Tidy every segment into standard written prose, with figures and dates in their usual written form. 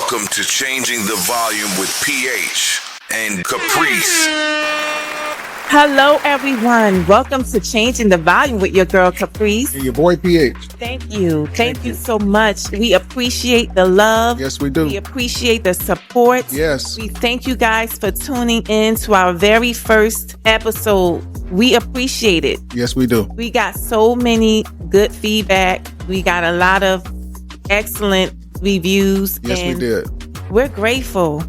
Welcome to Changing the Volume with PH and Caprice. Hello, everyone. Welcome to Changing the Volume with your girl, Caprice. And your boy, PH. Thank you. Thank you so much. We appreciate the love. Yes, we do. We appreciate the support. Yes. We thank you guys for tuning in to our very first episode. We appreciate it. Yes, we do. We got so many good feedback. We got a lot of excellent reviews. Yes, we did. We're grateful.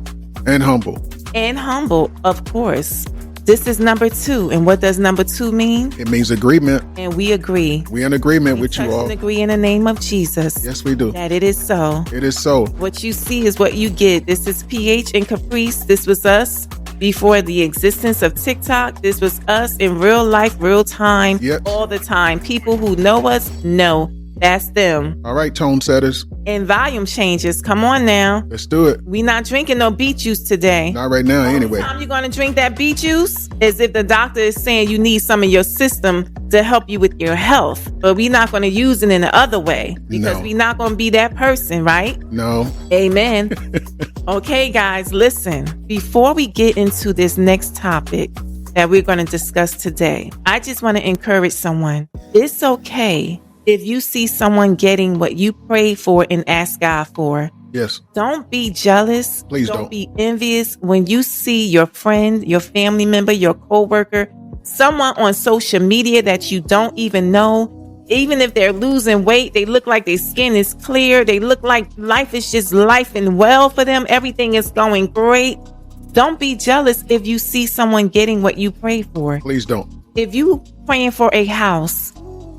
And humble. And humble, of course. This is number 2. And what does number 2 mean? It means agreement. And we agree. We in agreement with you all. We agree in the name of Jesus. Yes, we do. That it is so. It is so. What you see is what you get. This is PH and Caprice. This was us before the existence of TikTok. This was us in real life, real time, all the time. People who know us know that's them. All right, tone setters. And volume changes. Come on now. Let's do it. We not drinking no beet juice today. Not right now, anyway. The time you're going to drink that beet juice is if the doctor is saying you need some of your system to help you with your health. But we're not going to use it in the other way because we're not going to be that person, right? No. Amen. Okay, guys, listen. Before we get into this next topic that we're going to discuss today, I just want to encourage someone. It's okay if you see someone getting what you prayed for and ask God for. Yes. Don't be jealous. Please don't. Don't be envious when you see your friend, your family member, your coworker, someone on social media that you don't even know. Even if they're losing weight, they look like their skin is clear. They look like life is just life and well for them. Everything is going great. Don't be jealous if you see someone getting what you pray for. Please don't. If you praying for a house,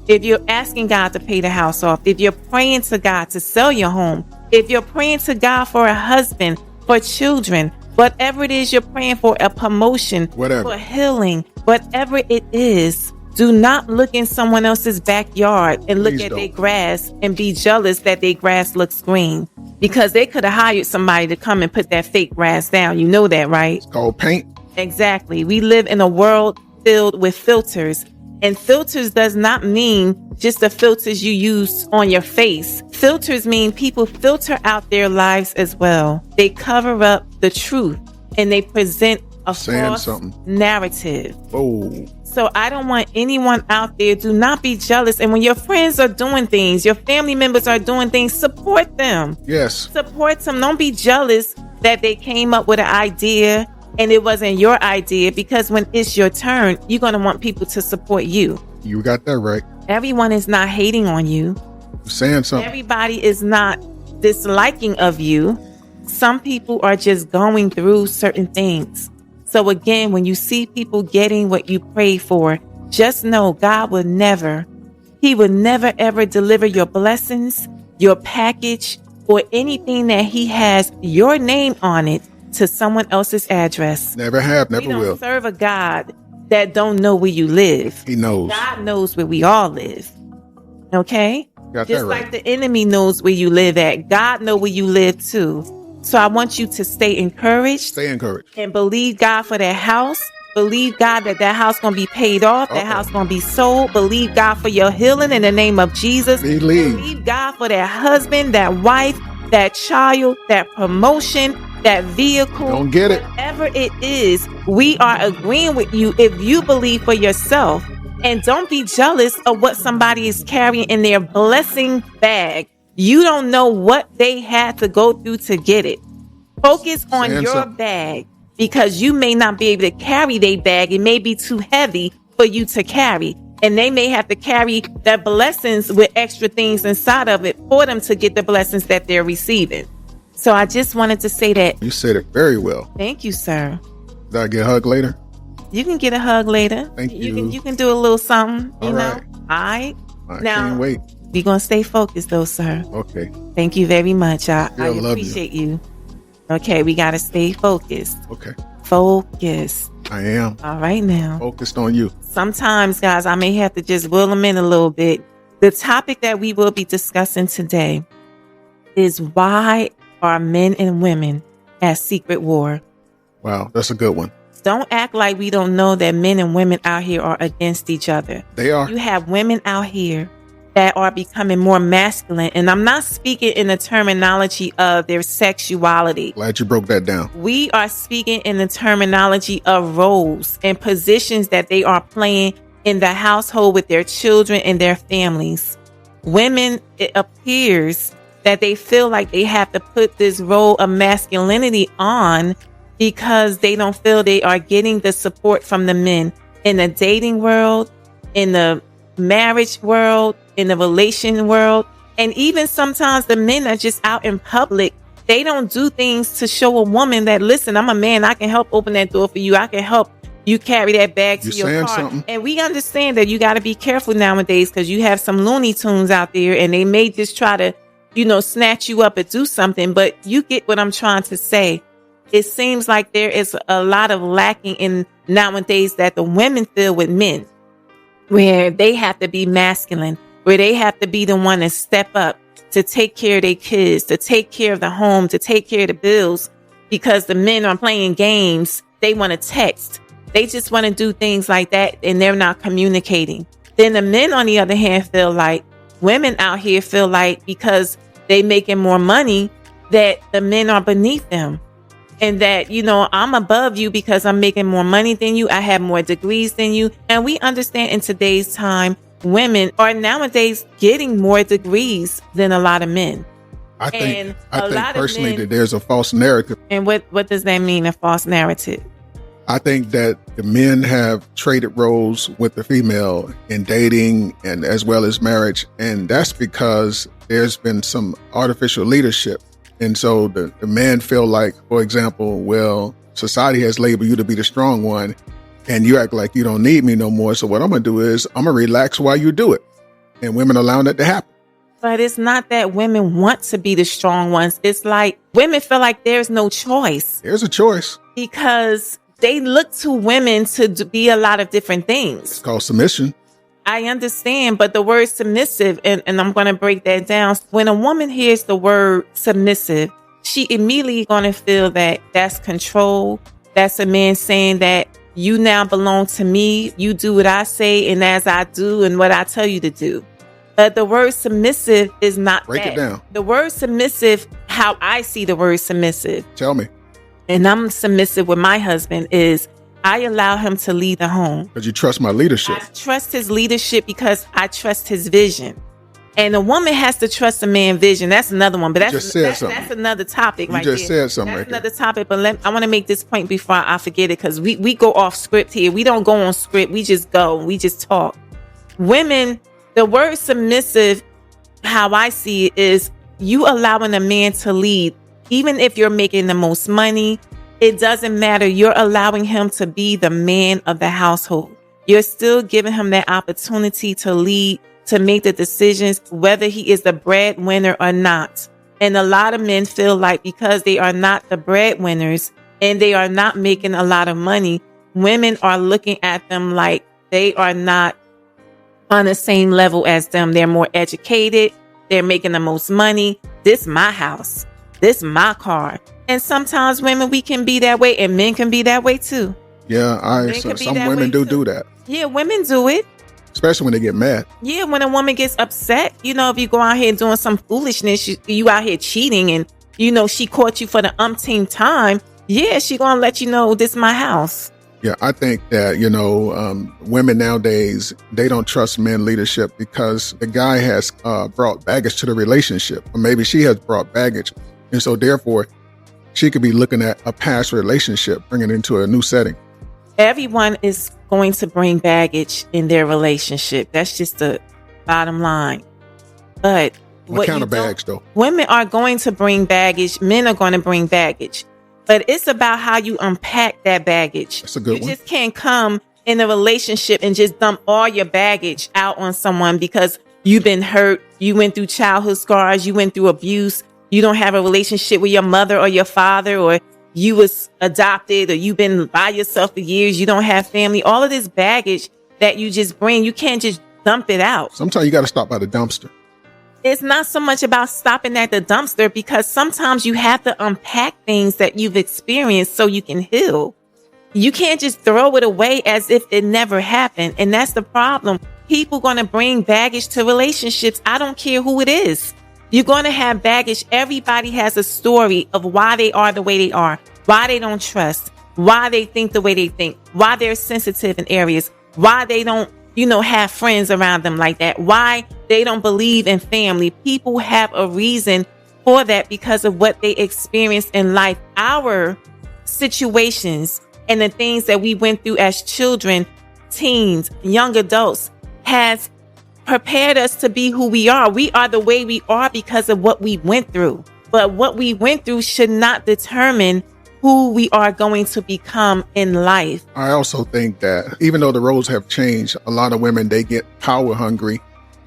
if you're asking God to pay the house off, if you're praying to God to sell your home, if you're praying to God for a husband, for children, whatever it is you're praying for, a promotion, for healing, whatever it is, do not look in someone else's backyard and look at their grass and be jealous that their grass looks green because they could have hired somebody to come and put that fake grass down. You know that, right? It's called paint. Exactly. We live in a world filled with filters. And filters does not mean just the filters you use on your face. Filters mean people filter out their lives as well. They cover up the truth and they present a false narrative. Oh. So I don't want anyone out there, do not be jealous. And when your friends are doing things, your family members are doing things, support them. Yes. Support them. Don't be jealous that they came up with an idea and it wasn't your idea, because when it's your turn, you're going to want people to support you. You got that right. Everyone is not hating on you. You're saying something. Everybody is not disliking of you. Some people are just going through certain things. So again, when you see people getting what you pray for, just know God will never, He will never ever deliver your blessings, your package, or anything that He has your name on it to someone else's address. Never have, never will. We don't serve a God that don't know where you live. He knows. God knows where we all live. Okay? Got Just that right. like the enemy knows where you live at, God know where you live too. So I want you to stay encouraged. Stay encouraged. And believe God for that house. Believe God that house going to be paid off. That house going to be sold. Believe God for your healing in the name of Jesus. Believe God for that husband, that wife, that child, that promotion, that vehicle. Don't get it. Whatever it is, we are agreeing with you if you believe for yourself. And don't be jealous of what somebody is carrying in their blessing bag. You don't know what they had to go through to get it. Focus on your bag, because you may not be able to carry their bag. It may be too heavy for you to carry. And they may have to carry their blessings with extra things inside of it for them to get the blessings that they're receiving. So I just wanted to say that. You said it very well. Thank you, sir. Did I get a hug later? You can get a hug later. Thank you. You can do a little something, you know. Right. All right. I Now, can't wait. We're going to stay focused though, sir. Okay. Thank you very much. I love appreciate you. Okay, we got to stay focused. Okay. Focus. I am. All right now. Focused on you. Sometimes, guys, I may have to just will them in a little bit. The topic that we will be discussing today is why are men and women at secret war? Wow, that's a good one. Don't act like we don't know that men and women out here are against each other. They are. You have women out here that are becoming more masculine. And I'm not speaking in the terminology of their sexuality. Glad you broke that down. We are speaking in the terminology of roles and positions that they are playing in the household with their children and their families. Women, it appears that they feel like they have to put this role of masculinity on because they don't feel they are getting the support from the men in the dating world, in the marriage world, in the relation world. And even sometimes the men are just out in public. They don't do things to show a woman that, listen, I'm a man. I can help open that door for you. I can help you carry that bag to your car. Something. And we understand that you got to be careful nowadays because you have some Looney Tunes out there and they may just try to, snatch you up and do something. But you get what I'm trying to say. It seems like there is a lot of lacking in nowadays that the women feel with men, where they have to be masculine, where they have to be the one to step up, to take care of their kids, to take care of the home, to take care of the bills, because the men are playing games. They want to text. They just want to do things like that, and they're not communicating. Then the men, on the other hand, feel like women out here feel like because they making more money that the men are beneath them. And that, I'm above you because I'm making more money than you. I have more degrees than you. And we understand in today's time, women are nowadays getting more degrees than a lot of men. I think personally that there's a false narrative. And what does that mean, a false narrative? I think that the men have traded roles with the female in dating and as well as marriage. And that's because there's been some artificial leadership. And so the men feel like, for example, well, society has labeled you to be the strong one and you act like you don't need me no more. So what I'm going to do is I'm going to relax while you do it. And women allow that to happen. But it's not that women want to be the strong ones. It's like women feel like there's no choice. There's a choice. Because they look to women to be a lot of different things. It's called submission. I understand, but the word submissive, and I'm going to break that down. When a woman hears the word submissive, she immediately going to feel that that's control. That's a man saying that you now belong to me. You do what I say and as I do and what I tell you to do. But the word submissive is not Break that. It down. The word submissive, how I see the word submissive. Tell me. And I'm submissive with my husband is I allow him to lead the home. Because you trust my leadership. I trust his leadership because I trust his vision. And a woman has to trust a man's vision. That's another one. But that's another topic right there. You just said something that's right another topic. But I want to make this point before I forget it because we go off script here. We don't go on script. We just go. We just talk. Women, the word submissive, how I see it is you allowing a man to lead. Even if you're making the most money, it doesn't matter. You're allowing him to be the man of the household. You're still giving him that opportunity to lead, to make the decisions, whether he is the breadwinner or not. And a lot of men feel like because they are not the breadwinners and they are not making a lot of money, women are looking at them like they are not on the same level as them. They're more educated. They're making the most money. This my house. This my car. And sometimes women, we can be that way and men can be that way too. Yeah, some women do that. Yeah, women do it. Especially when they get mad. Yeah, when a woman gets upset, if you go out here doing some foolishness, you out here cheating and, she caught you for the umpteenth time. Yeah, she gonna let you know this my house. Yeah, I think that, women nowadays, they don't trust men leadership because the guy has brought baggage to the relationship. Or maybe she has brought baggage. And so therefore, she could be looking at a past relationship, bringing it into a new setting. Everyone is going to bring baggage in their relationship. That's just the bottom line. But what kind of baggage, though? Women are going to bring baggage. Men are going to bring baggage. But it's about how you unpack that baggage. That's a good one. You just can't come in a relationship and just dump all your baggage out on someone because you've been hurt. You went through childhood scars. You went through abuse. You don't have a relationship with your mother or your father, or you was adopted, or you've been by yourself for years. You don't have family. All of this baggage that you just bring, you can't just dump it out. Sometimes you got to stop by the dumpster. It's not so much about stopping at the dumpster because sometimes you have to unpack things that you've experienced so you can heal. You can't just throw it away as if it never happened. And that's the problem. People going to bring baggage to relationships. I don't care who it is. You're going to have baggage. Everybody has a story of why they are the way they are, why they don't trust, why they think the way they think, why they're sensitive in areas, why they don't, have friends around them like that, why they don't believe in family. People have a reason for that because of what they experienced in life. Our situations and the things that we went through as children, teens, young adults has prepared us to be who we are. We are the way we are because of what we went through. But what we went through should not determine who we are going to become in life. I also think that even though the roles have changed, a lot of women, they get power hungry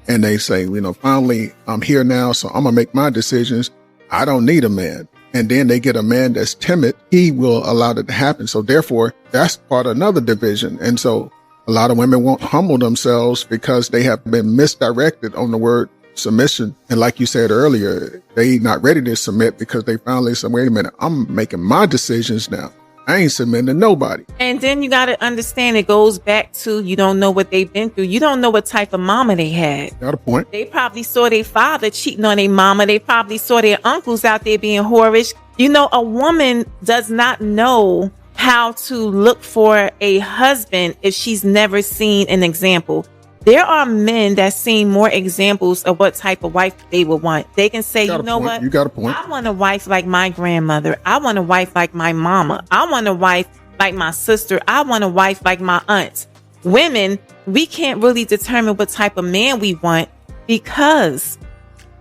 and they say, finally, I'm here now, so I'm going to make my decisions. I don't need a man. And then they get a man that's timid. He will allow that to happen. So therefore, that's part of another division. And so a lot of women won't humble themselves because they have been misdirected on the word submission. And like you said earlier, they not ready to submit because they finally said, wait a minute, I'm making my decisions now. I ain't submitting to nobody. And then you got to understand it goes back to you don't know what they've been through. You don't know what type of mama they had. Got a point. They probably saw their father cheating on their mama. They probably saw their uncles out there being whorish. A woman does not know how to look for a husband if she's never seen an example. There are men that seen more examples of what type of wife they would want. They can say, you know what? You got a point. I want a wife like my grandmother. I want a wife like my mama. I want a wife like my sister. I want a wife like my aunt. Women, we can't really determine what type of man we want because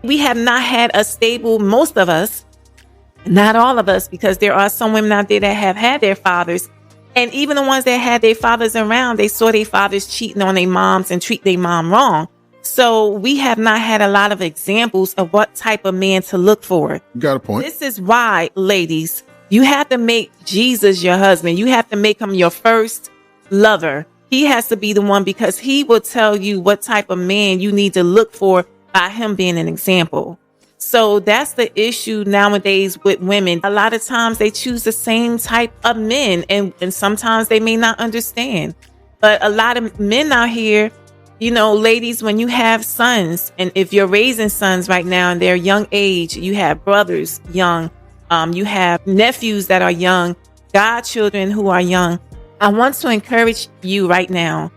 we have not had a stable, most of us, not all of us, because there are some women out there that have had their fathers. And even the ones that had their fathers around, they saw their fathers cheating on their moms and treat their mom wrong. So we have not had a lot of examples of what type of man to look for. You got a point. This is why, ladies, you have to make Jesus your husband. You have to make him your first lover. He has to be the one because he will tell you what type of man you need to look for by him being an example. So that's the issue nowadays with women. A lot of times they choose the same type of men and sometimes they may not understand. But a lot of men out here, ladies, when you have sons and if you're raising sons right now and they're young age, you have brothers young, you have nephews that are young, godchildren who are young. I want to encourage you right now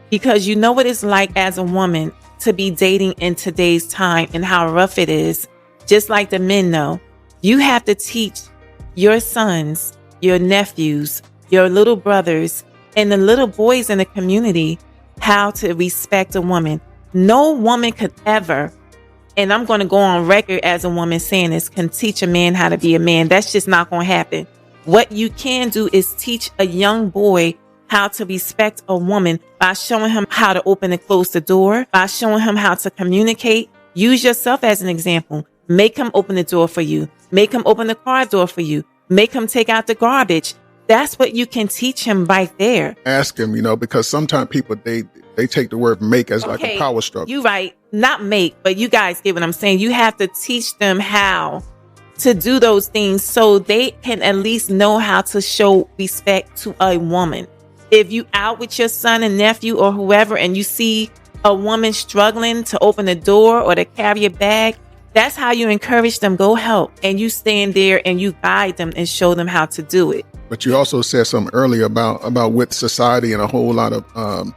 because you know what it's like as a woman to be dating in today's time and how rough it is. Just like the men know, you have to teach your sons, your nephews, your little brothers, and the little boys in the community how to respect a woman. No woman could ever, and I'm going to go on record as a woman saying this, can teach a man how to be a man. That's just not going to happen. What you can do is teach a young boy how to respect a woman by showing him how to open and close the door, by showing him how to communicate. Use yourself as an example. Make him open the door for you. Make him open the car door for you. Make him take out the garbage. That's what you can teach him right there. Ask him, because sometimes people, they take the word make as like a power struggle. You're right. Not make, but you guys get what I'm saying. You have to teach them how to do those things so they can at least know how to show respect to a woman. If you out with your son and nephew or whoever and you see a woman struggling to open the door or to carry a bag, that's how you encourage them. Go help. And you stand there and you guide them and show them how to do it. But you also said something earlier about with society and a whole lot of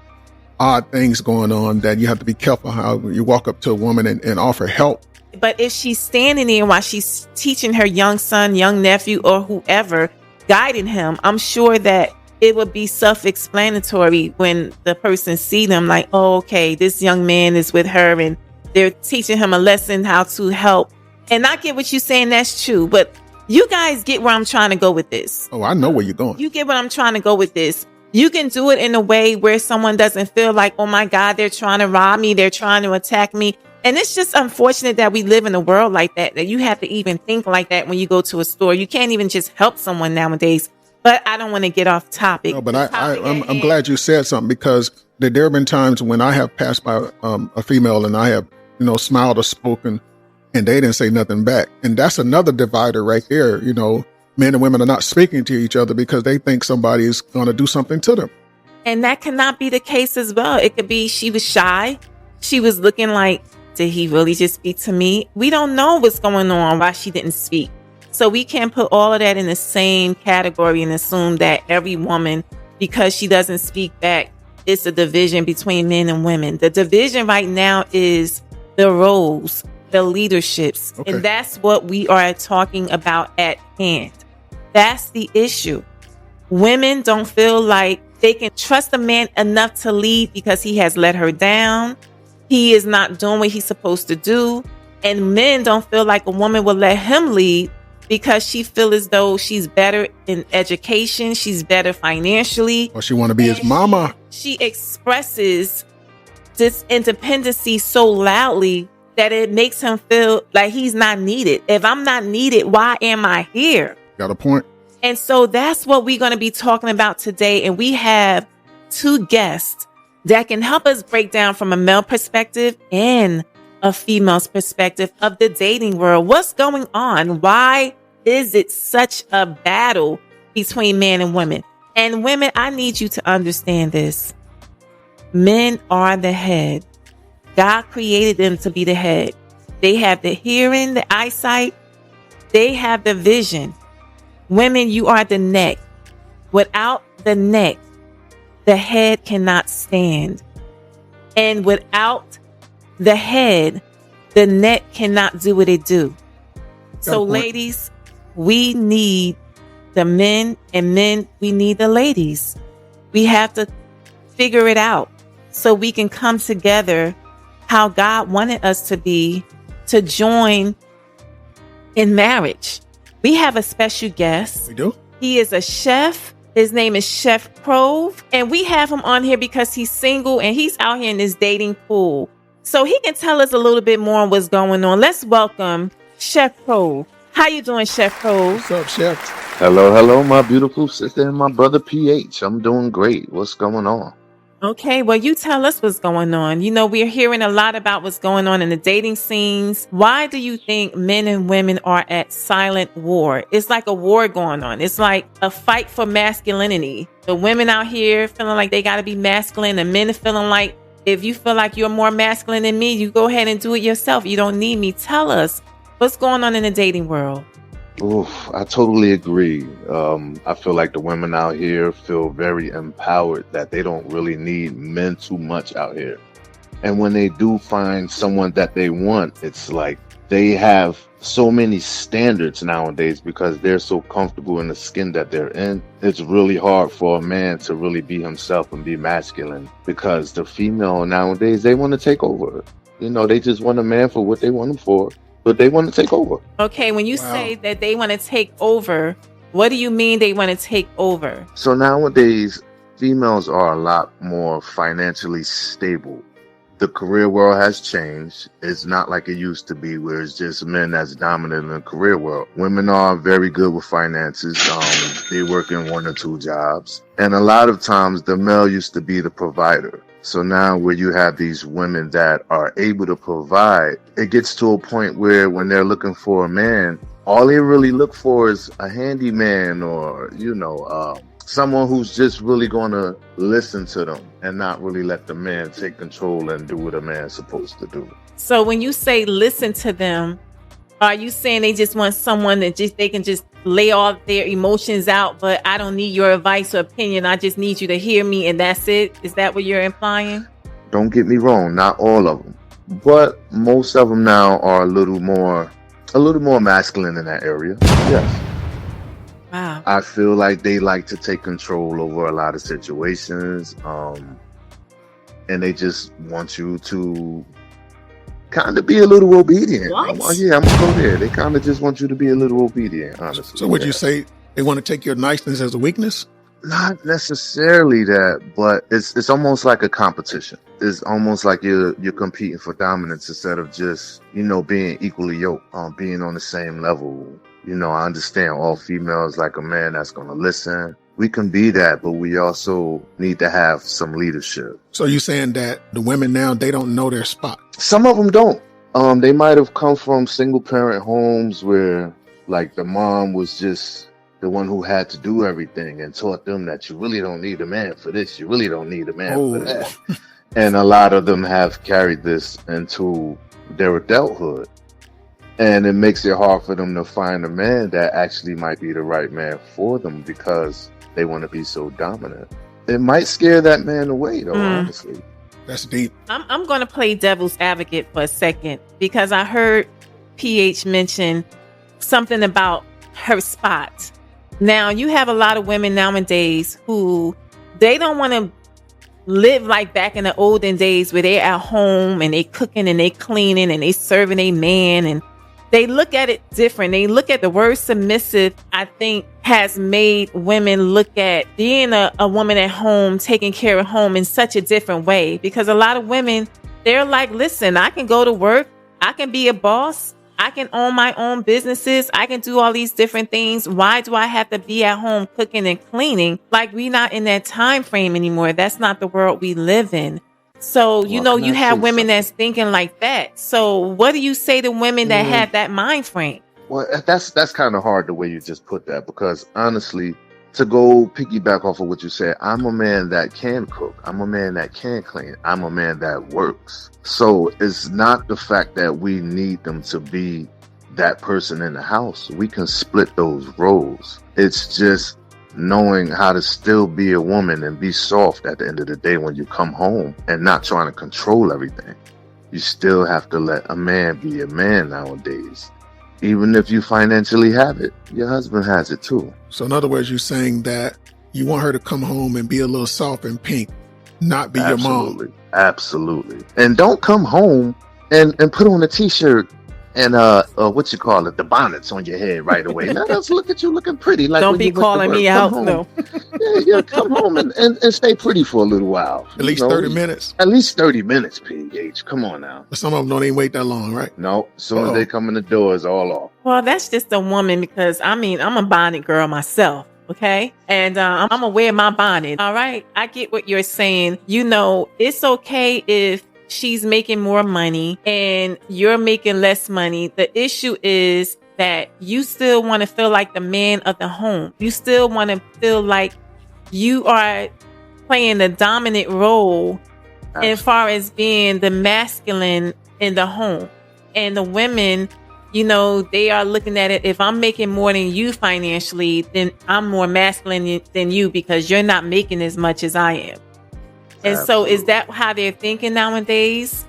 odd things going on that you have to be careful how you walk up to a woman and offer help. But if she's standing there while she's teaching her young son, young nephew, or whoever, guiding him, I'm sure that it would be self-explanatory when the person see them like, oh, okay, this young man is with her and they're teaching him a lesson how to help. And I get what you're saying. That's true. But you guys get where I'm trying to go with this. Oh, I know where you're going. You get what I'm trying to go with this. You can do it in a way where someone doesn't feel like, oh my God, they're trying to rob me. They're trying to attack me. And it's just unfortunate that we live in a world like that you have to even think like that when you go to a store. You can't even just help someone nowadays. But I don't want to get off topic. No, but I'm glad you said something because there have been times when I have passed by a female and I have, smiled or spoken and they didn't say nothing back. And that's another divider right there. Men and women are not speaking to each other because they think somebody is going to do something to them. And that cannot be the case as well. It could be she was shy. She was looking like, did he really just speak to me? We don't know what's going on, why she didn't speak. So we can't put all of that in the same category and assume that every woman, because she doesn't speak back, it's a division between men and women. The division right now is the roles, the leaderships. Okay. And that's what we are talking about at hand. That's the issue. Women don't feel like they can trust a man enough to lead because he has let her down. He is not doing what he's supposed to do. And men don't feel like a woman will let him lead because she feels as though she's better in education. She's better financially. Or she want to be his mama. She expresses this independency so loudly that it makes him feel like he's not needed. If I'm not needed, why am I here? Got a point. And so that's what we're going to be talking about today. And we have two guests that can help us break down from a male perspective and a female's perspective of the dating world. What's going on? Why is it such a battle between men and women? And women, I need you to understand this. Men are the head. God created them to be the head. They have the hearing, the eyesight. They have the vision. Women, you are the neck. Without the neck, the head cannot stand. And without the head, the neck cannot do what it do. So ladies, we need the men, and men, we need the ladies. We have to figure it out so we can come together how God wanted us to be, to join in marriage. We have a special guest. We do? He is a chef. His name is Chef Prove. And we have him on here because he's single and he's out here in this dating pool. So he can tell us a little bit more on what's going on. Let's welcome Chef Prove. How you doing, Chef Prove? What's up, Chef? Hello, my beautiful sister and my brother PH. I'm doing great. What's going on? Okay, well, you tell us what's going on. You know, we're hearing a lot about what's going on in the dating scenes. Why do you think men and women are at silent war? It's like a war going on. It's like a fight for masculinity. The women out here feeling like they got to be masculine, and men feeling like if you feel like you're more masculine than me, you go ahead and do it yourself. You don't need me. Tell us what's going on in the dating world. Oof, I totally agree. I feel like the women out here feel very empowered that they don't really need men too much out here. And when they do find someone that they want, it's like they have so many standards nowadays because they're so comfortable in the skin that they're in. It's really hard for a man to really be himself and be masculine because the female nowadays, they want to take over. You know, they just want a man for what they want him for. But they want to take over. Okay, when you say that they want to take over, what do you mean they want to take over? So nowadays, females are a lot more financially stable. The career world has changed. It's not like it used to be where it's just men that's dominant in the career world. Women are very good with finances. They work in 1 or 2 jobs. And a lot of times the male used to be the provider. So now where you have these women that are able to provide, it gets to a point where when they're looking for a man, all they really look for is a handyman or, someone who's just really going to listen to them and not really let the man take control and do what a man's supposed to do. So when you say listen to them, are you saying they just want someone that they can just lay all their emotions out, but I don't need your advice or opinion. I just need you to hear me and that's it? Is that what you're implying? Don't get me wrong, not all of them, but most of them now are a little more masculine in that area. Yes. Wow. I feel like they like to take control over a lot of situations, and they just want you to kind of be a little obedient. What? I'm gonna go there. They kind of just want you to be a little obedient, honestly. So would you say they want to take your niceness as a weakness? Not necessarily that, but it's almost like a competition. It's almost like you're competing for dominance instead of just, being equally yoked, being on the same level. I understand all females like a man that's going to listen. We can be that, but we also need to have some leadership. So you're saying that the women now, they don't know their spot? Some of them don't. They might have come from single parent homes where like the mom was just the one who had to do everything and taught them that you really don't need a man for this, you really don't need a man for Oh, that. And a lot of them have carried this into their adulthood. And it makes it hard for them to find a man that actually might be the right man for them because they want to be so dominant. It might scare that man away, though, honestly. that's deep. I'm going to play devil's advocate for a second because I heard PH mention something about her spot. Now, you have a lot of women nowadays who they don't want to live like back in the olden days where they're at home and they cooking and they cleaning and they serving a man, and they look at it different. They look at the word submissive, I think, has made women look at being a woman at home, taking care of home in such a different way. Because a lot of women, they're like, listen, I can go to work. I can be a boss. I can own my own businesses. I can do all these different things. Why do I have to be at home cooking and cleaning? Like, we're not in that time frame anymore. That's not the world we live in. So, you have women that's thinking like that. So what do you say to women that have that mind frame? Well, that's kind of hard the way you just put that, because honestly, to go piggyback off of what you said, I'm a man that can cook. I'm a man that can clean. I'm a man that works. So it's not the fact that we need them to be that person in the house. We can split those roles. It's just knowing how to still be a woman and be soft at the end of the day when you come home and not trying to control everything. You still have to let a man be a man nowadays. Even if you financially have it, your husband has it too. So in other words, you're saying that you want her to come home and be a little soft and pink, not be your mom. Absolutely. And don't come home and put on a t-shirt and what you call it, the bonnets on your head right away. Let us look at you looking pretty. Like, don't be calling me out, though. Yeah, come home and stay pretty for a little while. At least 30 minutes. At least 30 minutes, PH. Come on now. But some of them don't even wait that long, right? No, as soon as they come in the door, it's all off. Well, that's just a woman, because I'm a bonnet girl myself. Okay. And I'm going to wear my bonnet. All right. I get what you're saying. It's okay if she's making more money and you're making less money. The issue is that you still want to feel like the man of the home. You still want to feel like you are playing the dominant role as far as being the masculine in the home. And the women, they are looking at it. If I'm making more than you financially, then I'm more masculine than you because you're not making as much as I am. And so is that how they're thinking nowadays?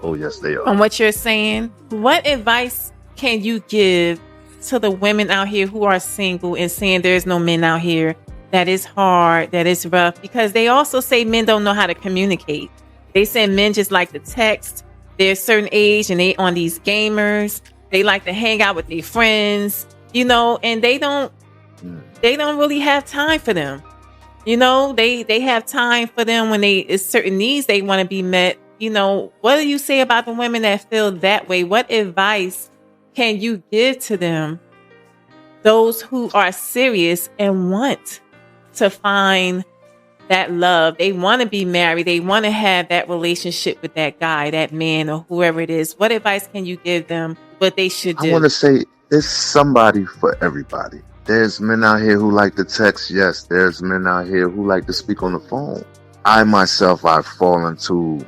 Oh, yes, they are. On what you're saying, what advice can you give to the women out here who are single and saying there's no men out here? That is hard, that is rough, because they also say men don't know how to communicate. They say men just like to text. They're a certain age and they on these gamers. They like to hang out with their friends, and they don't really have time for them. They have time for them when it's certain needs they want to be met. What do you say about the women that feel that way? What advice can you give to them? Those who are serious and want to find that love. They want to be married. They want to have that relationship with that guy, that man, or whoever it is. What advice can you give them what they should do? I want to say it's somebody for everybody. There's men out here who like to text. Yes, there's men out here who like to speak on the phone. I myself, I've fallen to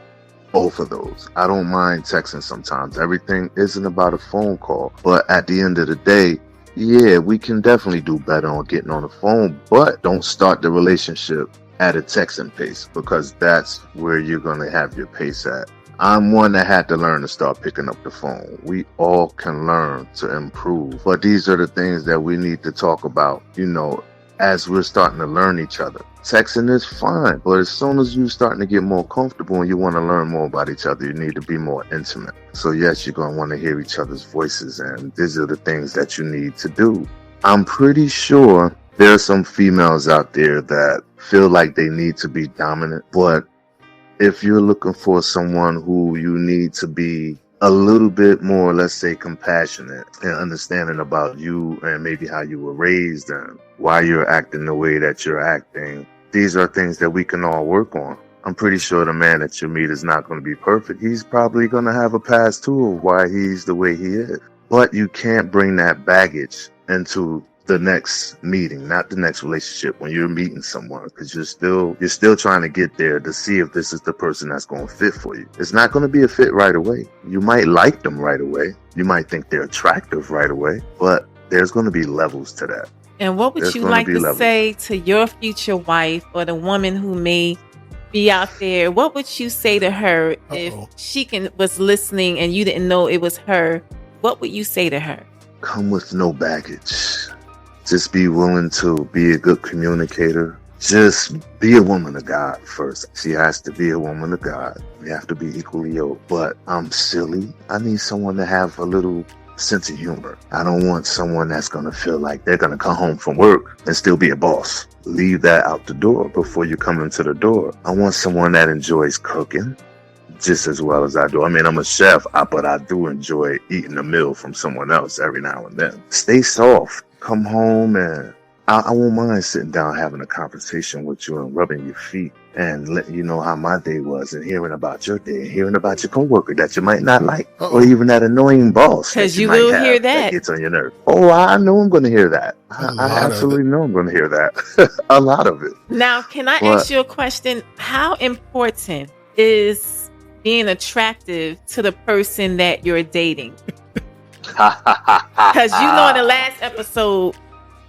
both of those. I don't mind texting sometimes. Everything isn't about a phone call. But at the end of the day, yeah, we can definitely do better on getting on the phone. But don't start the relationship at a texting pace, because that's where you're going to have your pace at. I'm one that had to learn to start picking up the phone. We all can learn to improve. But these are the things that we need to talk about, as we're starting to learn each other. Texting is fine, but as soon as you're starting to get more comfortable and you want to learn more about each other, you need to be more intimate. So yes, you're going to want to hear each other's voices, and these are the things that you need to do. I'm pretty sure there are some females out there that feel like they need to be dominant, but if you're looking for someone who you need to be a little bit more, let's say, compassionate and understanding about you and maybe how you were raised and why you're acting the way that you're acting, these are things that we can all work on. I'm pretty sure the man that you meet is not going to be perfect. He's probably going to have a past too of why he's the way he is. But you can't bring that baggage into the next meeting, not the next relationship, when you're meeting someone, because you're still trying to get there to see if this is the person that's going to fit for you. It's not going to be a fit right away. You might like them right away. You might think they're attractive right away, but there's going to be levels to that. And what would you like to say to your future wife or the woman who may be out there? What would you say to her if she was listening and you didn't know it was her? What would you say to her? Come with no baggage. Just be willing to be a good communicator. Just be a woman of God first. She has to be a woman of God. We have to be equally yoked. But I'm silly. I need someone to have a little sense of humor. I don't want someone that's going to feel like they're going to come home from work and still be a boss. Leave that out the door before you come into the door. I want someone that enjoys cooking just as well as I do. I mean, I'm a chef, but I do enjoy eating a meal from someone else every now and then. Stay soft. Come home, and I won't mind sitting down having a conversation with you and rubbing your feet and letting you know how my day was and hearing about your day and hearing about your coworker that you might not like or even that annoying boss. Because you will hear that gets on your nerve. Oh, I know I'm going to hear that. I absolutely know I'm going to hear that. A lot of it. Now, can I ask you a question? How important is being attractive to the person that you're dating? Because in the last episode,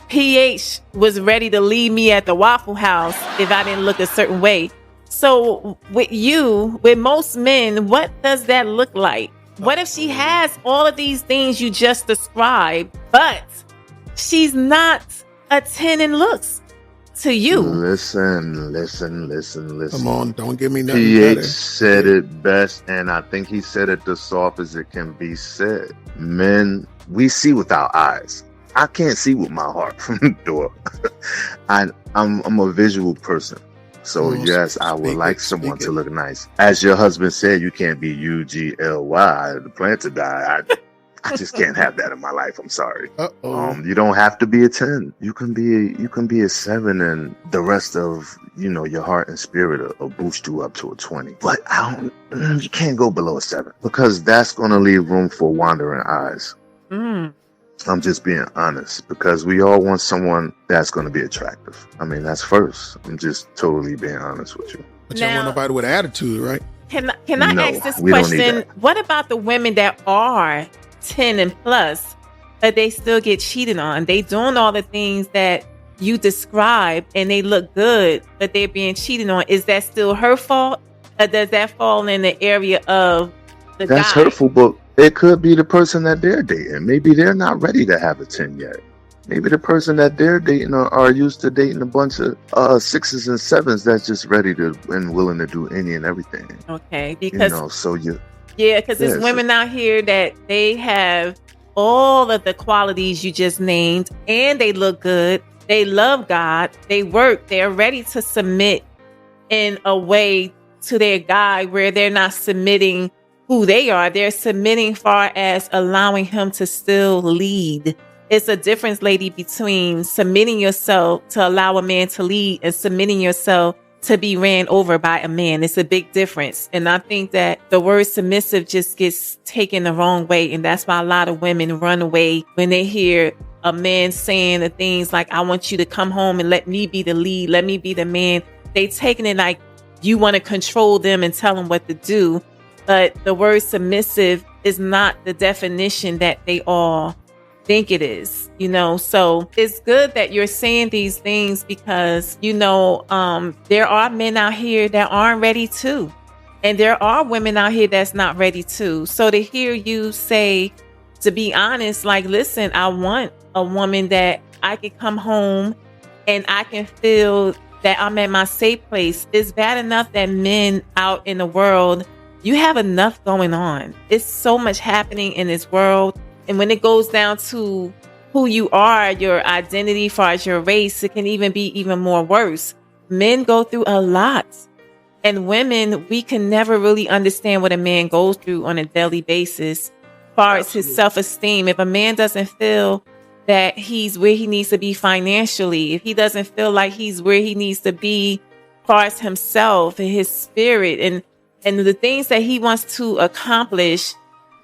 PH was ready to leave me at the Waffle House if I didn't look a certain way. So with most men, what does that look like? What if she has all of these things you just described, but she's not a 10 in looks to you? Listen. Come on, don't give me nothing PH better. said it best, and I think he said it the soft as it can be said. Men, we see with our eyes. I can't see with my heart from the door. I'm a visual person. So yes, I would like someone to look nice. As your husband said, you can't be UGLY, the plant to die. I just can't have that in my life. I'm sorry. You don't have to be a 10. You can be a 7, and the rest of your heart and spirit will boost you up to a 20. But you can't go below a 7 because that's going to leave room for wandering eyes. I'm just being honest, because we all want someone that's going to be attractive. I mean, that's first. I'm just totally being honest with you. But you don't want nobody with attitude, right? Can I ask this question? What about the women that are 10 and plus, but they still get cheated on? They doing all the things that you described and they look good, but they're being cheated on. Is that still her fault? Or does that fall in the area of the guy? That's hurtful, but it could be the person that they're dating. Maybe they're not ready to have a 10 yet. Maybe the person that they're dating are used to dating a bunch of 6s and 7s that's just ready to and willing to do any and everything. Okay, because because there's women out here that they have all of the qualities you just named, and they look good. They love God. They work. They're ready to submit in a way to their guy where they're not submitting who they are. They're submitting far as allowing him to still lead. It's a difference, lady, between submitting yourself to allow a man to lead and submitting yourself to be ran over by a man. It's a big difference. And I think that the word submissive just gets taken the wrong way. And that's why a lot of women run away when they hear a man saying the things like, I want you to come home and let me be the lead. Let me be the man. They taking it like you want to control them and tell them what to do. But the word submissive is not the definition that they all think it is, so it's good that you're saying these things because, there are men out here that aren't ready to, and there are women out here that's not ready to. So to hear you say, to be honest, like, listen, I want a woman that I can come home and I can feel that I'm at my safe place. It's bad enough that men out in the world, you have enough going on. It's so much happening in this world. And when it goes down to who you are, your identity, as far as your race, it can even be even more worse. Men go through a lot. And women, we can never really understand what a man goes through on a daily basis, as far as his self-esteem. If a man doesn't feel that he's where he needs to be financially, if he doesn't feel like he's where he needs to be as far as himself and his spirit and the things that he wants to accomplish,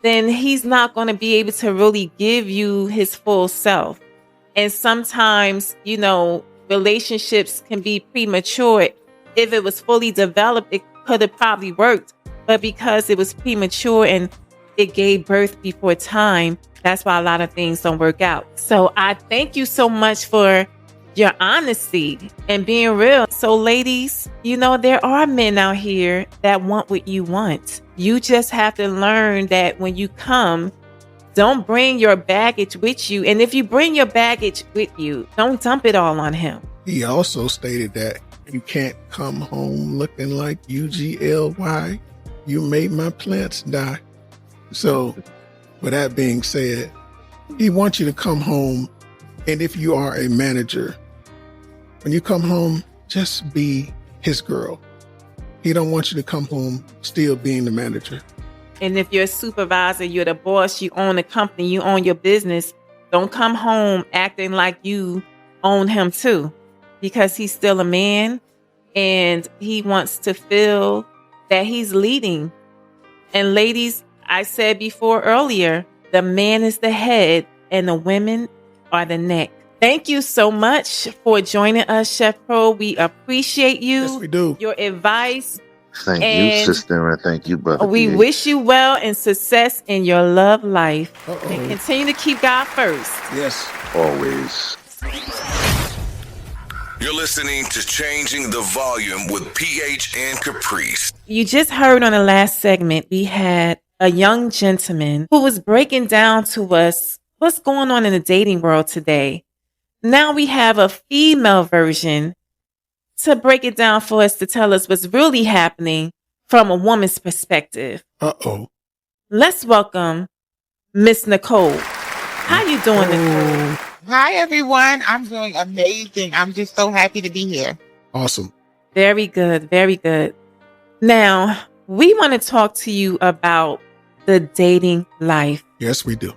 then he's not going to be able to really give you his full self. And sometimes, relationships can be premature. If it was fully developed, it could have probably worked. But because it was premature and it gave birth before time, that's why a lot of things don't work out. So I thank you so much for your honesty and being real. So ladies, there are men out here that want what you want. You just have to learn that when you come, don't bring your baggage with you. And if you bring your baggage with you, don't dump it all on him. He also stated that you can't come home looking like UGLY. You made my plants die. So with that being said, he wants you to come home. And if you are a manager, when you come home, just be his girl. He don't want you to come home still being the manager. And if you're a supervisor, you're the boss, you own a company, you own your business, don't come home acting like you own him too, because he's still a man and he wants to feel that he's leading. And ladies, I said before earlier, the man is the head and the women are the neck. Thank you so much for joining us, Chef Pro. We appreciate you. Yes, we do. Your advice. Thank you, sister, and thank you, brother. We PH. wish you well and success in your love life. Uh-oh. And continue to keep God first. Yes. Always. You're listening to Changing the Volume with PH and Caprice. You just heard on the last segment, we had a young gentleman who was breaking down to us what's going on in the dating world today. Now we have a female version to break it down for us, to tell us what's really happening from a woman's perspective. Uh-oh. Let's welcome Miss Nicole. How you doing, Nicole? Hi, everyone. I'm doing amazing. I'm just so happy to be here. Awesome. Very good. Very good. Now, we want to talk to you about the dating life. Yes, we do.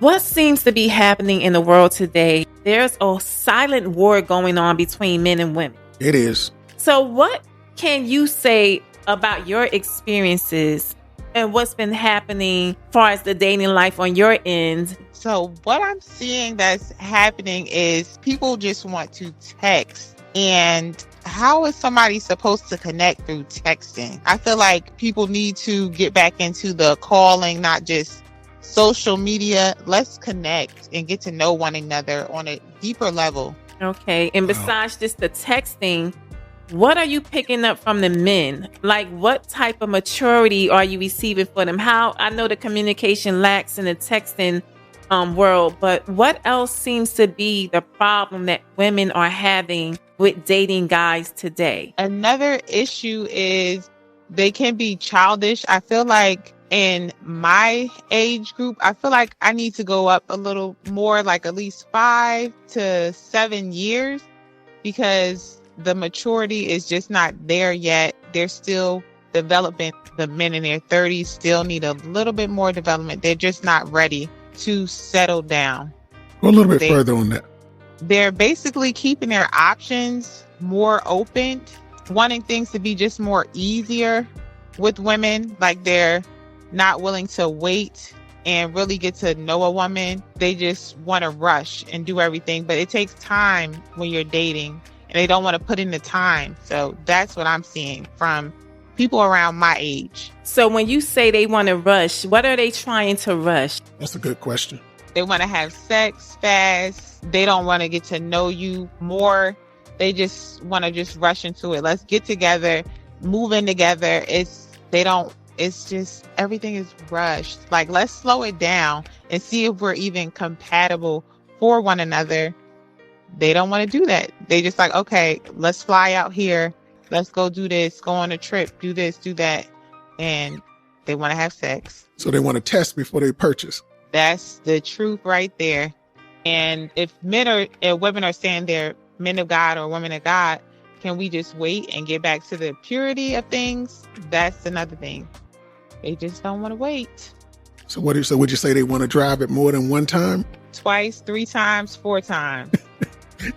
What seems to be happening in the world today? There's a silent war going on between men and women. It is. So what can you say about your experiences and what's been happening as far as the dating life on your end? So what I'm seeing that's happening is people just want to text. And how is somebody supposed to connect through texting? I feel like people need to get back into the calling, not just social media. Let's connect and get to know one another on a deeper level. Okay. And besides just the texting, what are you picking up from the men? Like, what type of maturity are you receiving for them? How I know the communication lacks in the texting world, but what else seems to be the problem that women are having with dating guys today? Another issue is they can be childish. I feel like in my age group, I feel like I need to go up a little more, like at least 5 to 7 years, because the maturity is just not there yet. They're still developing. The men in their 30s still need a little bit more development. They're just not ready to settle down. Go a little bit further on that. They're basically keeping their options more open, wanting things to be just more easier with women. Like they're not willing to wait and really get to know a woman. They just want to rush and do everything. But it takes time when you're dating, and they don't want to put in the time. So that's what I'm seeing from people around my age. So when you say they want to rush, what are they trying to rush? That's a good question. They want to have sex fast. They don't want to get to know you more. They just want to just rush into it. Let's get together, move in together. It's just everything is rushed. Like, let's slow it down and see if we're even compatible for one another. They don't want to do that. They just like, okay, let's fly out here. Let's go do this, go on a trip, do this, do that. And they want to have sex. So they want to test before they purchase. That's the truth right there. And if men and women are saying they're men of God or women of God, can we just wait and get back to the purity of things? That's another thing. They just don't want to wait. So would you say they want to drive it more than one time? Twice, 3 times, 4 times.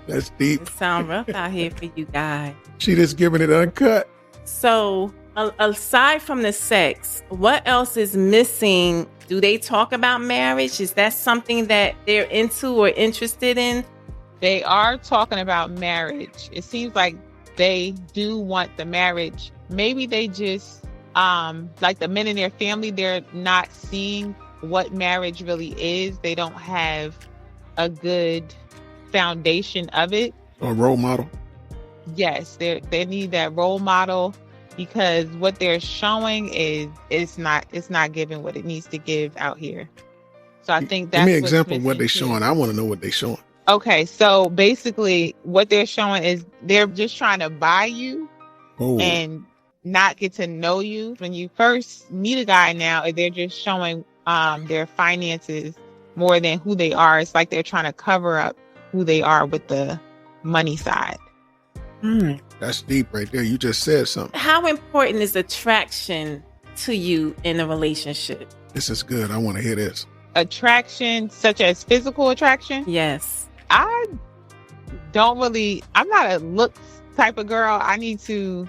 That's deep. It sounds rough out here for you guys. She just giving it uncut. So aside from the sex, what else is missing? Do they talk about marriage? Is that something that they're into or interested in? They are talking about marriage. It seems like they do want the marriage. Maybe they just, like the men in their family, they're not seeing what marriage really is. They don't have a good foundation of it. A role model. Yes, they need that role model, because what they're showing is it's not giving what it needs to give out here. So I think that's Give me an what's example of what they're missing, too. showing. I want to know what they're showing. Okay, so basically what they're showing is they're just trying to buy you Oh, and not get to know you. When you first meet a guy now, they're just showing their finances more than who they are. It's like they're trying to cover up who they are with the money side. that's deep right there. You just said something. How important is attraction to you in a relationship? This is good. I want to hear this. Attraction, such as physical attraction. Yes. I'm not a looks type of girl. I need to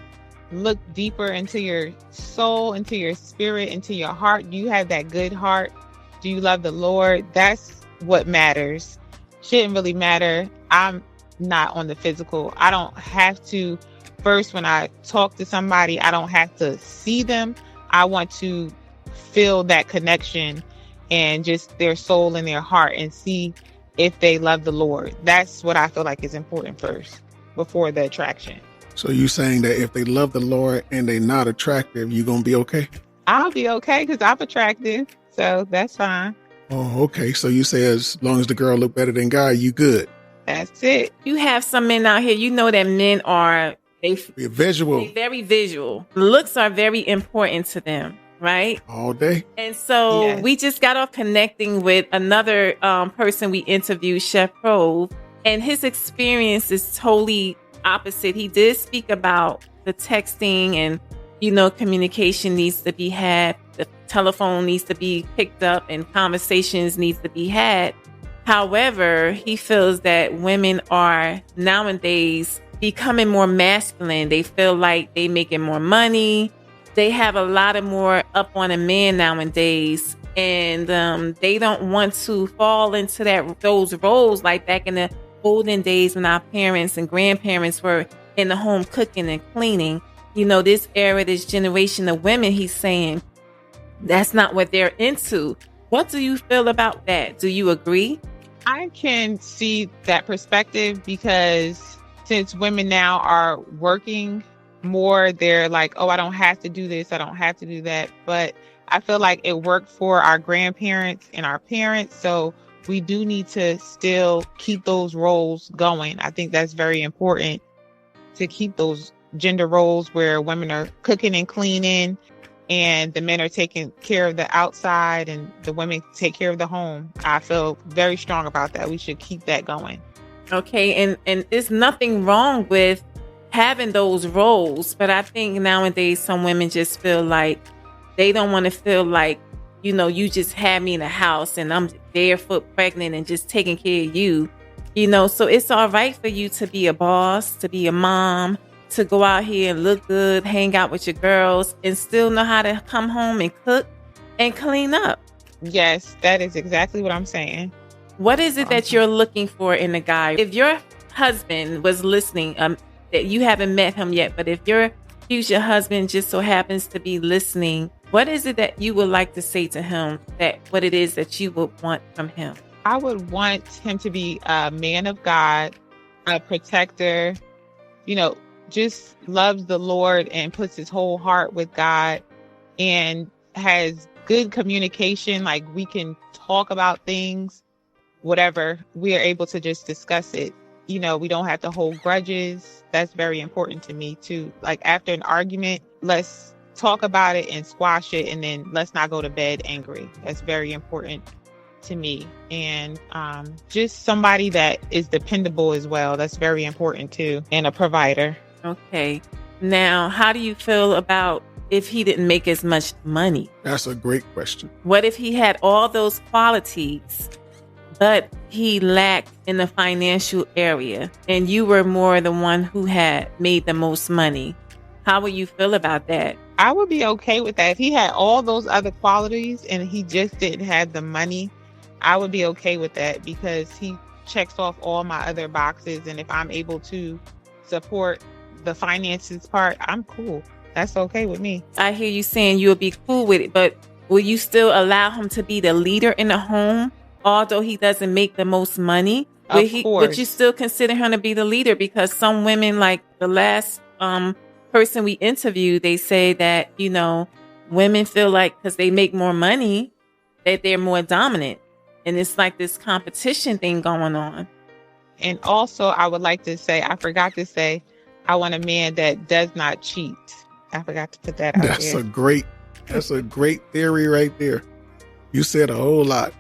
look deeper into your soul, into your spirit, into your heart. Do you have that good heart? Do you love the Lord? That's what matters. Shouldn't really matter. I'm not on the physical. I don't have to, first, when I talk to somebody, I don't have to see them. I want to feel that connection and just their soul and their heart, and see if they love the Lord. That's what I feel like is important first, before the attraction. So you saying that if they love the Lord and they're not attractive, you going to be okay? I'll be okay because I'm attractive. So that's fine. Oh, okay. So you say as long as the girl look better than guy, you good. That's it. You have some men out here, you know that men are, Be visual they're very visual. Looks are very important to them, right? all day. And so Yes. we just got off connecting with another person we interviewed, Chef Prove, and his experience is totally opposite. He did speak about the texting and, communication needs to be had. The telephone needs to be picked up and conversations needs to be had. However, he feels that women are nowadays becoming more masculine. They feel like they making more money. They have a lot of more up on a man nowadays, and they don't want to fall into those roles like back in the olden days when our parents and grandparents were in the home cooking and cleaning. This era, this generation of women, he's saying that's not what they're into. What do you feel about that? Do you agree? I can see that perspective, because since women now are working more, they're like, oh, I don't have to do this, I don't have to do that. But I feel like it worked for our grandparents and our parents. So we do need to still keep those roles going. I think that's very important, to keep those gender roles where women are cooking and cleaning and the men are taking care of the outside and the women take care of the home. I feel very strong about that. We should keep that going. Okay, and there's nothing wrong with having those roles, but I think nowadays some women just feel like they don't want to feel like, you just had me in the house and I'm barefoot pregnant and just taking care of you, so it's all right for you to be a boss, to be a mom, to go out here and look good, hang out with your girls, and still know how to come home and cook and clean up. Yes, that is exactly what I'm saying. What is it that you're looking for in a guy? If your husband was listening, that you haven't met him yet, but if your future husband just so happens to be listening, what is it that you would like to say to him, that what it is that you would want from him? I would want him to be a man of God, a protector, just loves the Lord and puts his whole heart with God, and has good communication. Like, we can talk about things, whatever, we are able to just discuss it. We don't have to hold grudges. That's very important to me too. Like, after an argument, let's talk about it and squash it, and then let's not go to bed angry. That's very important to me. And just somebody that is dependable as well. That's very important too. And a provider. Okay. Now, how do you feel about if he didn't make as much money? That's a great question. What if he had all those qualities, but he lacked in the financial area, and you were more the one who had made the most money? How would you feel about that? I would be okay with that. If he had all those other qualities and he just didn't have the money, I would be okay with that, because he checks off all my other boxes, and if I'm able to support the finances part, I'm cool. That's okay with me. I hear you saying you'll be cool with it, but will you still allow him to be the leader in the home, although he doesn't make the most money? Of course. Would you still consider him to be the leader? Because some women, like the last person we interviewed, they say that, you know, women feel like because they make more money that they're more dominant. And it's like this competition thing going on. And also, I would like to say, I forgot to say, I want a man that does not cheat. I forgot to put that out That's there. That's a great theory right there. You said a whole lot.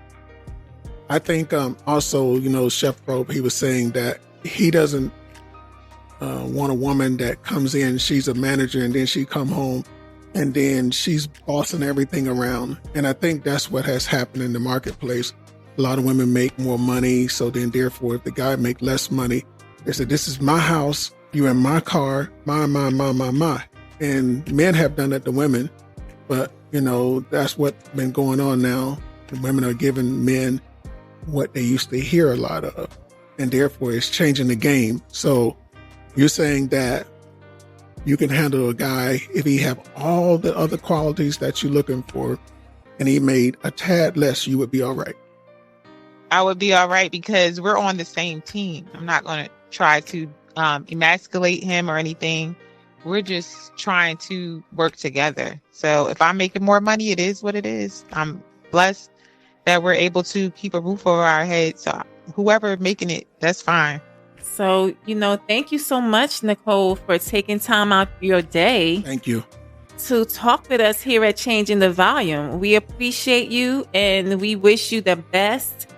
I think also, you know, Chef Probe, he was saying that he doesn't want a woman that comes in, she's a manager, and then she come home and then she's bossing everything around. And I think that's what has happened in the marketplace. A lot of women make more money, so then therefore if the guy make less money, they say, this is my house, you in my car, my. And men have done that to women, but you know, that's what's been going on now. The women are giving men what they used to hear a lot of, and therefore it's changing the game. So you're saying that you can handle a guy if he have all the other qualities that you're looking for and he made a tad less, you would be all right. I would be all right because we're on the same team. I'm not going to try to emasculate him or anything. We're just trying to work together. So if I'm making more money, it is what it is. I'm blessed that we're able to keep a roof over our heads. So whoever making it, that's fine. So, you know, thank you so much, Nicole, for taking time out of your day. Thank you. To talk with us here at Changing the Volume. We appreciate you and we wish you the best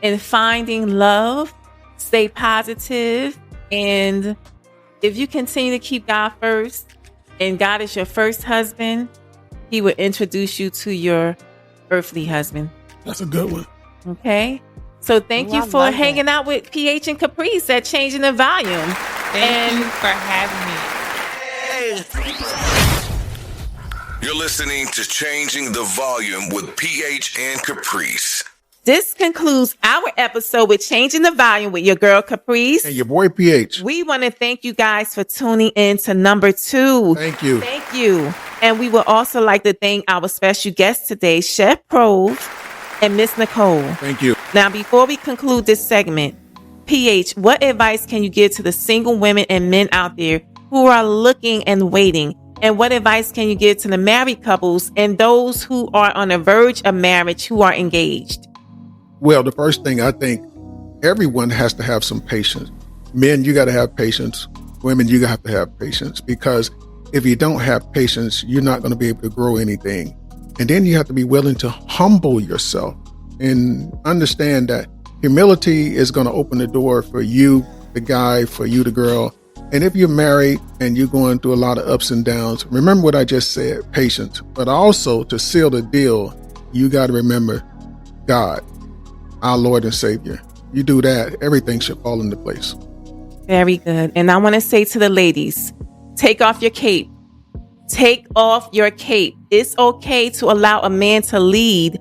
in finding love. Stay positive, and if you continue to keep God first and God is your first husband, he will introduce you to your earthly husband. That's a good one. Okay. So thank you for hanging out with PH and Caprice at Changing the Volume. Thank you for having me. You're listening to Changing the Volume with PH and Caprice. This concludes our episode with Changing the Volume with your girl Caprice. And your boy PH. We want to thank you guys for tuning in to number 2. Thank you. Thank you. And we would also like to thank our special guest today, Chef Prove and Miss Nicole. Thank you. Now, before we conclude this segment, PH, what advice can you give to the single women and men out there who are looking and waiting? And what advice can you give to the married couples and those who are on the verge of marriage who are engaged? Well, the first thing, I think everyone has to have some patience. Men, you got to have patience. Women, you have to have patience, because if you don't have patience, you're not going to be able to grow anything. And then you have to be willing to humble yourself and understand that humility is going to open the door for you, the guy, for you, the girl. And if you're married and you're going through a lot of ups and downs, remember what I just said, patience. But also, to seal the deal, you got to remember God, our Lord and Savior. You do that, everything should fall into place. Very good. And I want to say to the ladies, take off your cape. Take off your cape. It's okay to allow a man to lead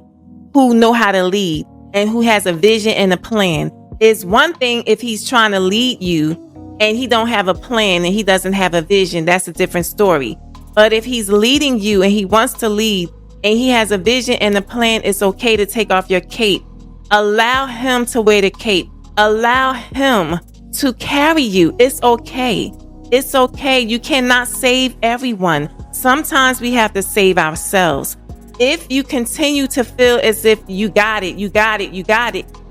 who know how to lead and who has a vision and a plan. It's one thing if he's trying to lead you and he don't have a plan and he doesn't have a vision. That's a different story. But if he's leading you and he wants to lead and he has a vision and a plan, it's okay to take off your cape. Allow him to wear the cape. Allow him to carry you. It's okay. It's okay. You cannot save everyone. Sometimes we have to save ourselves. If you continue to feel as if you got it,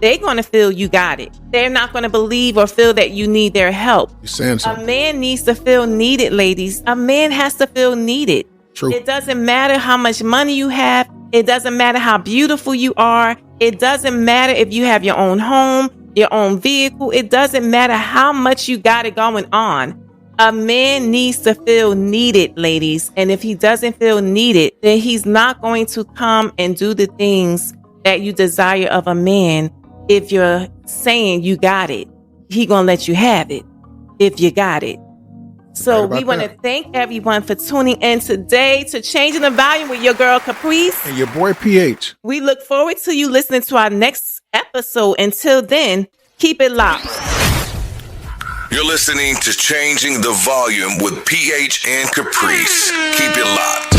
they're going to feel you got it. They're not going to believe or feel that you need their help. You're saying something. A man needs to feel needed, ladies. A man has to feel needed. True. It doesn't matter how much money you have. It doesn't matter how beautiful you are. It doesn't matter if you have your own home, your own vehicle. It doesn't matter how much you got it going on. A man needs to feel needed, ladies. And if he doesn't feel needed, then he's not going to come and do the things that you desire of a man. If you're saying you got it, he gonna let you have it if you got it. So we want to thank everyone for tuning in today to Changing the Volume with your girl Caprice. And your boy PH. We look forward to you listening to our next episode. Until then, Keep it locked. You're listening to Changing the Volume with PH and Caprice. Keep it locked.